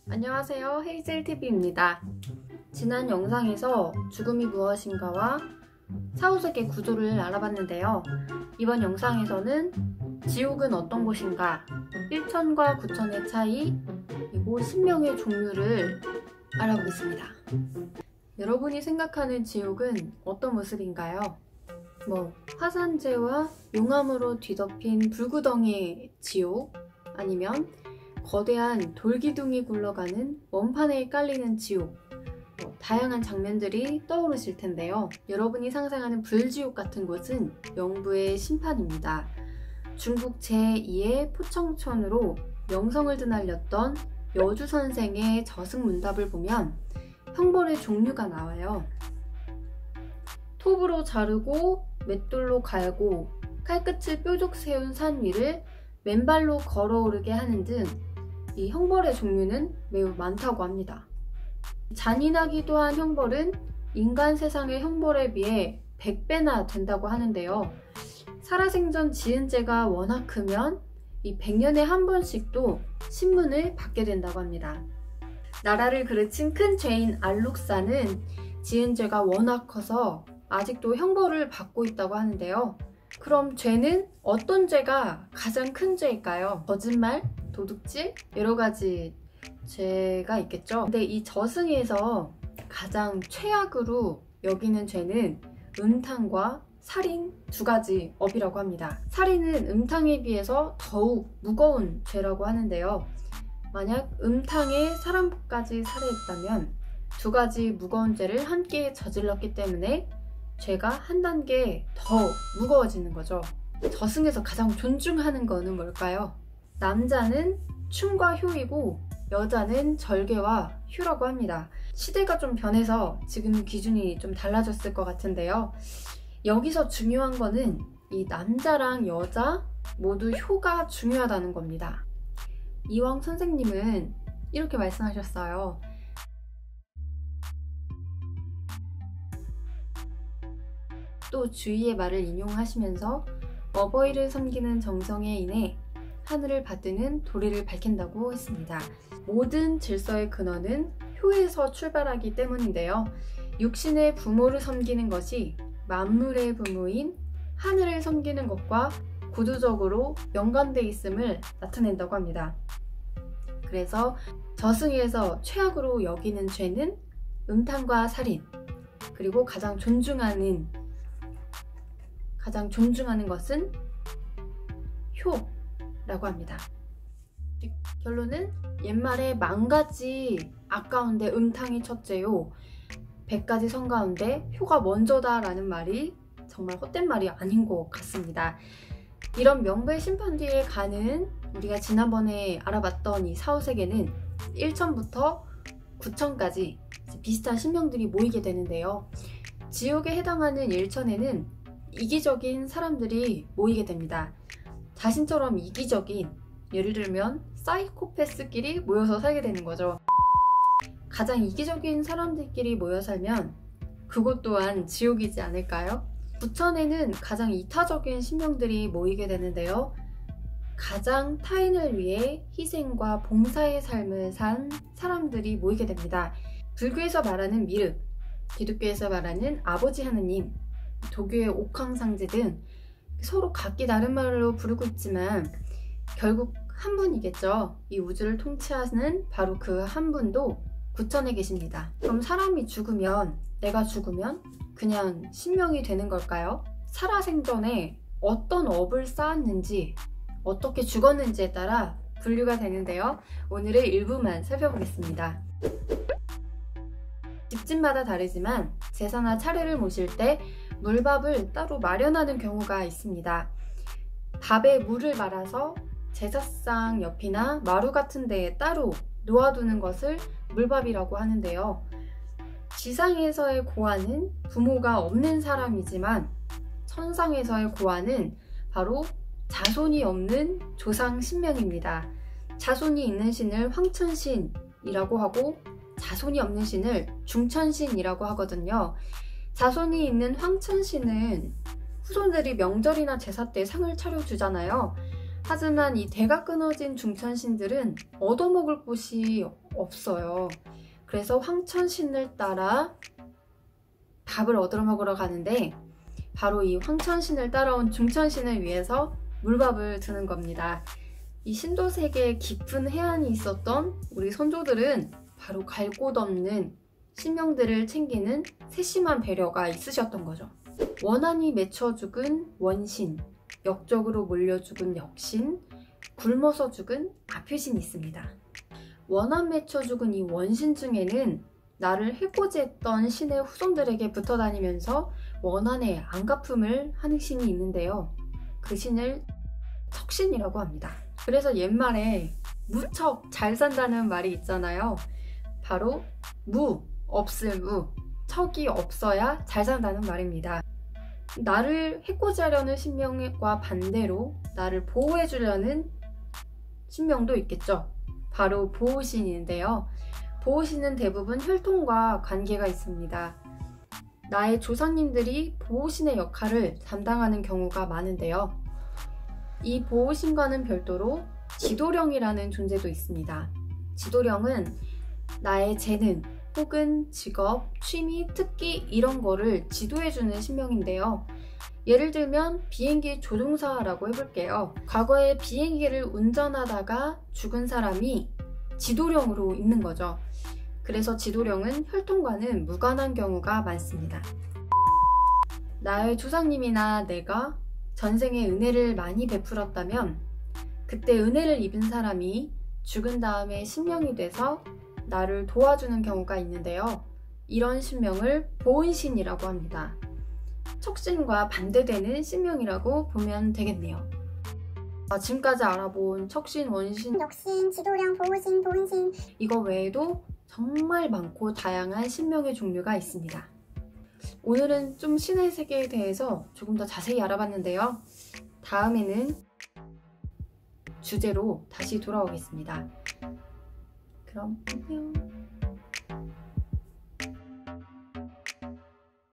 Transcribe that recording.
안녕하세요, 헤이즐TV입니다. 지난 영상에서 죽음이 무엇인가와 사후세계 구조를 알아봤는데요. 이번 영상에서는 지옥은 어떤 곳인가, 1천과 9천의 차이, 그리고 신명의 종류를 알아보겠습니다. 여러분이 생각하는 지옥은 어떤 모습인가요? 화산재와 용암으로 뒤덮인 불구덩이의 지옥, 아니면 거대한 돌기둥이 굴러가는 원판에 깔리는 지옥, 다양한 장면들이 떠오르실 텐데요. 여러분이 상상하는 불지옥 같은 곳은 영부의 심판입니다. 중국 제2의 포청천으로 명성을 드날렸던 여주선생의 저승문답을 보면 형벌의 종류가 나와요. 톱으로 자르고 맷돌로 갈고 칼끝을 뾰족 세운 산 위를 맨발로 걸어오르게 하는 등 이 형벌의 종류는 매우 많다고 합니다. 잔인하기도 한 형벌은 인간 세상의 형벌에 비해 100배나 된다고 하는데요. 살아생전 지은 죄가 워낙 크면 이 100년에 한 번씩도 신문을 받게 된다고 합니다. 나라를 그르친 큰 죄인 알룩사는 지은 죄가 워낙 커서 아직도 형벌을 받고 있다고 하는데요. 그럼 죄는 어떤 죄가 가장 큰 죄일까요? 거짓말, 도둑질, 여러 가지 죄가 있겠죠. 근데 이 저승에서 가장 최악으로 여기는 죄는 음탕과 살인 두 가지 업이라고 합니다. 살인은 음탕에 비해서 더욱 무거운 죄라고 하는데요. 만약 음탕에 사람까지 살해했다면 두 가지 무거운 죄를 함께 저질렀기 때문에 죄가 한 단계 더 무거워지는 거죠. 저승에서 가장 존중하는 거는 뭘까요? 남자는 춤과 효이고 여자는 절개와 휴라고 합니다. 시대가 좀 변해서 지금 기준이 좀 달라졌을 것 같은데요. 여기서 중요한 거는 이 남자랑 여자 모두 효가 중요하다는 겁니다. 이황 선생님은 이렇게 말씀하셨어요. 또 주위의 말을 인용하시면서 어버이를 섬기는 정성에 인해 하늘을 받드는 도리를 밝힌다고 했습니다. 모든 질서의 근원은 효에서 출발하기 때문인데요. 육신의 부모를 섬기는 것이 만물의 부모인 하늘을 섬기는 것과 구두적으로 연관되어 있음을 나타낸다고 합니다. 그래서 저승에서 최악으로 여기는 죄는 음탕과 살인, 그리고 가장 존중하는 것은 효라고 합니다. 결론은 옛말에 10,000가지 아까운데 음탕이 첫째요, 100가지 성 가운데 효가 먼저다 라는 말이 정말 헛된 말이 아닌 것 같습니다. 이런 명부의 심판 뒤에 가는 우리가 지난번에 알아봤던 이 사후세계는 1천부터 9천까지 비슷한 신명들이 모이게 되는데요. 지옥에 해당하는 1천에는 이기적인 사람들이 모이게 됩니다. 자신처럼 이기적인, 예를 들면 사이코패스끼리 모여서 살게 되는 거죠. 가장 이기적인 사람들끼리 모여 살면 그것 또한 지옥이지 않을까요? 9천에는 가장 이타적인 신명들이 모이게 되는데요. 가장 타인을 위해 희생과 봉사의 삶을 산 사람들이 모이게 됩니다. 불교에서 말하는 미륵, 기독교에서 말하는 아버지 하느님, 도교의 옥황상제 등 서로 각기 다른 말로 부르고 있지만 결국 한 분이겠죠. 이 우주를 통치하는 바로 그 한 분도 9천에 계십니다. 그럼 사람이 죽으면, 내가 죽으면 그냥 신명이 되는 걸까요? 살아생전에 어떤 업을 쌓았는지, 어떻게 죽었는지에 따라 분류가 되는데요. 오늘의 일부만 살펴보겠습니다. 집집마다 다르지만 제사나 차례를 모실 때 물밥을 따로 마련하는 경우가 있습니다. 밥에 물을 말아서 제사상 옆이나 마루 같은 데에 따로 놓아두는 것을 물밥이라고 하는데요. 지상에서의 고아는 부모가 없는 사람이지만 천상에서의 고아는 바로 자손이 없는 조상 신명입니다. 자손이 있는 신을 황천신이라고 하고 자손이 없는 신을 중천신이라고 하거든요. 자손이 있는 황천신은 후손들이 명절이나 제사 때 상을 차려주잖아요. 하지만 이 대가 끊어진 중천신들은 얻어먹을 곳이 없어요. 그래서 황천신을 따라 밥을 얻어먹으러 가는데 바로 이 황천신을 따라온 중천신을 위해서 물밥을 주는 겁니다. 이 신도세계에 깊은 해안이 있었던 우리 선조들은 바로 갈 곳 없는 신명들을 챙기는 세심한 배려가 있으셨던 거죠. 원한이 맺혀 죽은 원신, 역적으로 몰려 죽은 역신, 굶어서 죽은 아표신이 있습니다. 원한 맺혀 죽은 이 원신 중에는 나를 해코지했던 신의 후손들에게 붙어 다니면서 원한의 안갚음을 하는 신이 있는데요. 그 신을 척신이라고 합니다. 그래서 옛말에 무척 잘 산다는 말이 있잖아요. 바로 없을 무, 척이 없어야 잘 산다는 말입니다. 나를 해코지하려는 신명과 반대로 나를 보호해주려는 신명도 있겠죠. 바로 보호신인데요. 보호신은 대부분 혈통과 관계가 있습니다. 나의 조상님들이 보호신의 역할을 담당하는 경우가 많은데요. 이 보호신과는 별도로 지도령이라는 존재도 있습니다. 지도령은 나의 재능 혹은 직업, 취미, 특기 이런 거를 지도해주는 신명인데요. 예를 들면 비행기 조종사라고 해볼게요. 과거에 비행기를 운전하다가 죽은 사람이 지도령으로 있는 거죠. 그래서 지도령은 혈통과는 무관한 경우가 많습니다. 나의 조상님이나 내가 전생에 은혜를 많이 베풀었다면 그때 은혜를 입은 사람이 죽은 다음에 신명이 돼서 나를 도와주는 경우가 있는데요. 이런 신명을 보은신이라고 합니다. 척신과 반대되는 신명이라고 보면 되겠네요. 지금까지 알아본 척신, 원신, 역신, 지도령, 보호신, 보은신 이거 외에도 정말 많고 다양한 신명의 종류가 있습니다. 오늘은 좀 신의 세계에 대해서 조금 더 자세히 알아봤는데요. 다음에는 주제로 다시 돌아오겠습니다. 그럼 안녕.